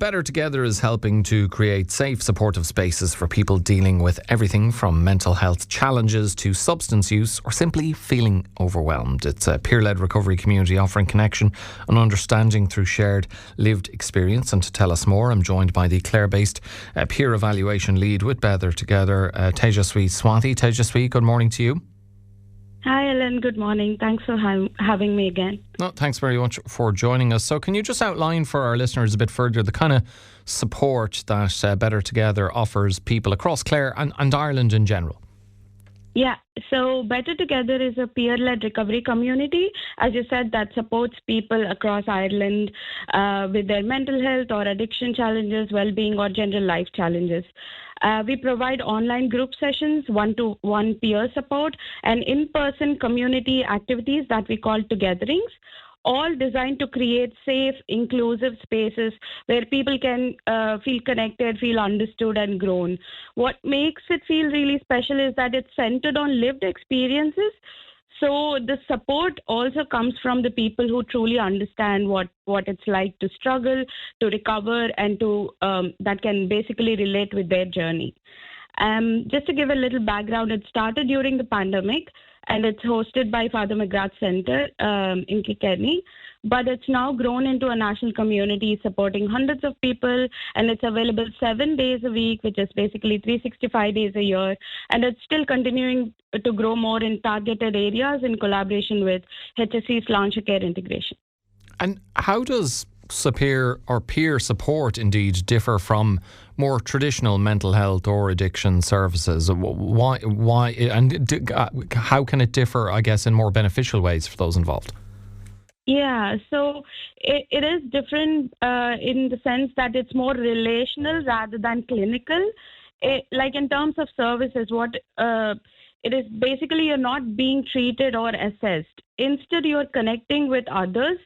Better Together is helping to create safe, supportive spaces for people dealing with everything from mental health challenges to substance use or simply feeling overwhelmed. It's a peer-led recovery community offering connection and understanding through shared lived experience. And to tell us more, I'm joined by the Clare-based Peer Evaluation Lead with Better Together, Tejaswy Swathi. Tejaswy, good morning to you. Hi, Ellen. Good morning. Thanks for having me again. No, thanks very much for joining us. So can you just outline for our listeners a bit further the kind of support that Better Together offers people across Clare and Ireland in general? Yeah, so Better Together is a peer-led recovery community, as you said, that supports people across Ireland with their mental health or addiction challenges, well-being or general life challenges. We provide online group sessions, one-to-one peer support, and in-person community activities that we call togethering, all designed to create safe, inclusive spaces where people can feel connected, feel understood and grown. What makes it feel really special is that it's centered on lived experiences. So the support also comes from the people who truly understand what it's like to struggle, to recover, and to that can basically relate with their journey. Just to give a little background, it started during the pandemic, and it's hosted by Father McGrath Centre in Kilkenny. But it's now grown into a national community supporting hundreds of people, and it's available 7 days a week, which is basically 365 days a year. And it's still continuing to grow more in targeted areas in collaboration with HSE's Launch Care Integration. And how does peer support indeed differ from more traditional mental health or addiction services? Why, and how can it differ, I guess, in more beneficial ways for those involved? Yeah, so it is different in the sense that it's more relational rather than clinical. Like in terms of services, what it is basically you're not being treated or assessed. Instead, you're connecting with others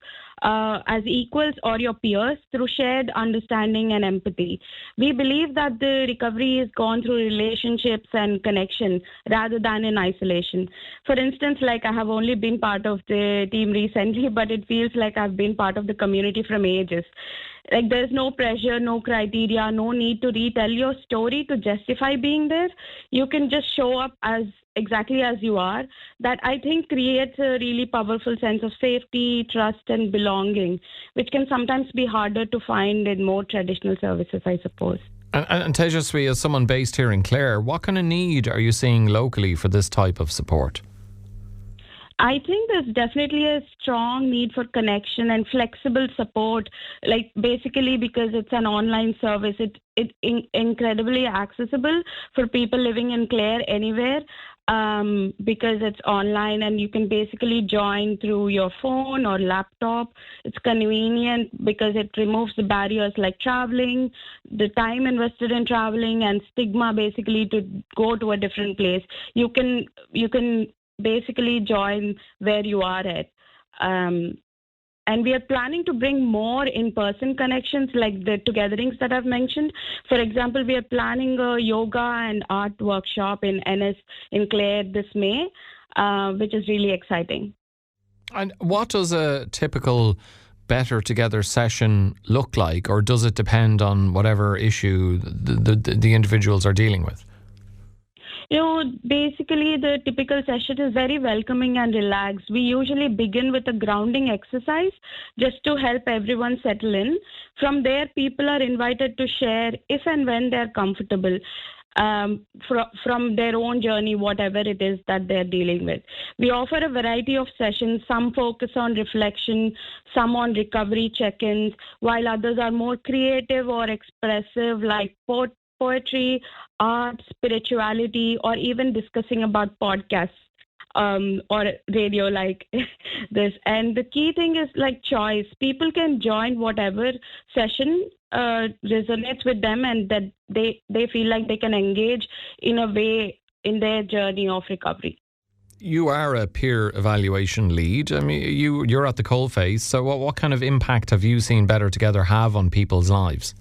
as equals or your peers through shared understanding and empathy. We believe that the recovery is gone through relationships and connection rather than in isolation. For instance, like I have only been part of the team recently, but it feels like I've been part of the community from ages. Like there's no pressure, no criteria, no need to retell your story to justify being there. You can just show up as exactly as you are. That I think creates a really powerful sense of safety, trust and belonging, which can sometimes be harder to find in more traditional services, I suppose. And Tejaswy, as someone based here in Clare, what kind of need are you seeing locally for this type of support? I think there's definitely a strong need for connection and flexible support, like basically because it's an online service, it's incredibly accessible for people living in Clare anywhere because it's online and you can basically join through your phone or laptop. It's convenient because it removes the barriers like traveling, the time invested in traveling and stigma basically to go to a different place. You can basically join where you are at. And we are planning to bring more in-person connections like the togethering that I've mentioned. For example, we are planning a yoga and art workshop in Ennis in Clare this May, which is really exciting. And what does a typical Better Together session look like, or does it depend on whatever issue the individuals are dealing with? You know, basically the typical session is very welcoming and relaxed. We usually begin with a grounding exercise just to help everyone settle in. From there, people are invited to share if and when they're comfortable from their own journey, whatever it is that they're dealing with. We offer a variety of sessions. Some focus on reflection, some on recovery check-ins, while others are more creative or expressive like poetry, art, spirituality, or even discussing about podcasts or radio like this. And the key thing is like choice. People can join whatever session resonates with them and that they feel like they can engage in a way in their journey of recovery. You are a peer evaluation lead. I mean, you're at the coalface. So what kind of impact have you seen Better Together have on people's lives?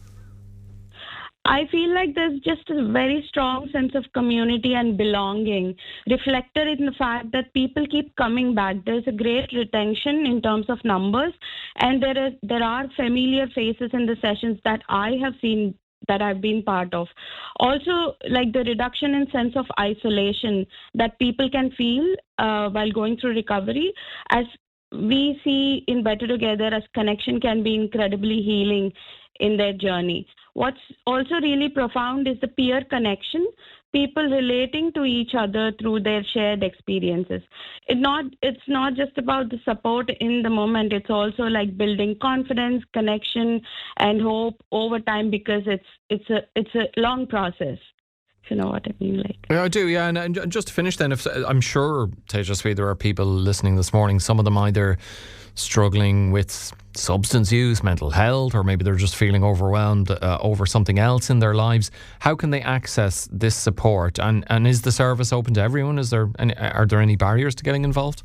I feel like there's just a very strong sense of community and belonging, reflected in the fact that people keep coming back. There's a great retention in terms of numbers, and there are familiar faces in the sessions that I have seen, that I've been part of. Also, like the reduction in sense of isolation that people can feel while going through recovery, as we see in Better Together, as connection can be incredibly healing in their journey. What's also really profound is the peer connection, people relating to each other through their shared experiences. It's not just about the support in the moment, it's also like building confidence, connection, and hope over time, because it's a long process. If you know what I mean, like. Yeah, I do, yeah. And just to finish then, if I'm sure, Tejaswy, there are people listening this morning, some of them either struggling with substance use, mental health, or maybe they're just feeling overwhelmed over something else in their lives. How can they access this support? And is the service open to everyone? Are there any barriers to getting involved?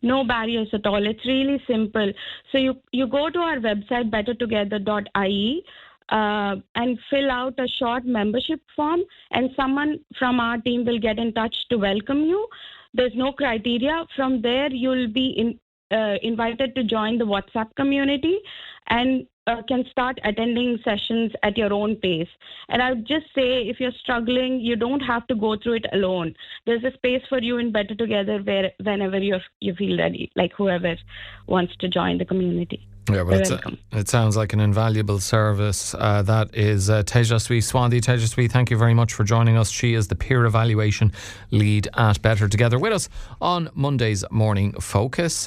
No barriers at all. It's really simple. So you go to our website, better-together.ie, and fill out a short membership form, and someone from our team will get in touch to welcome you. There's no criteria. From there, you'll be invited to join the WhatsApp community and can start attending sessions at your own pace. And I would just say, if you're struggling, you don't have to go through it alone. There's a space for you in Better Together whenever you feel ready, like whoever wants to join the community. Yeah, well, it sounds like an invaluable service. That is Tejaswy Swathi. Tejaswy, thank you very much for joining us. She is the Peer Evaluation Lead at Better Together, with us on Monday's Morning Focus.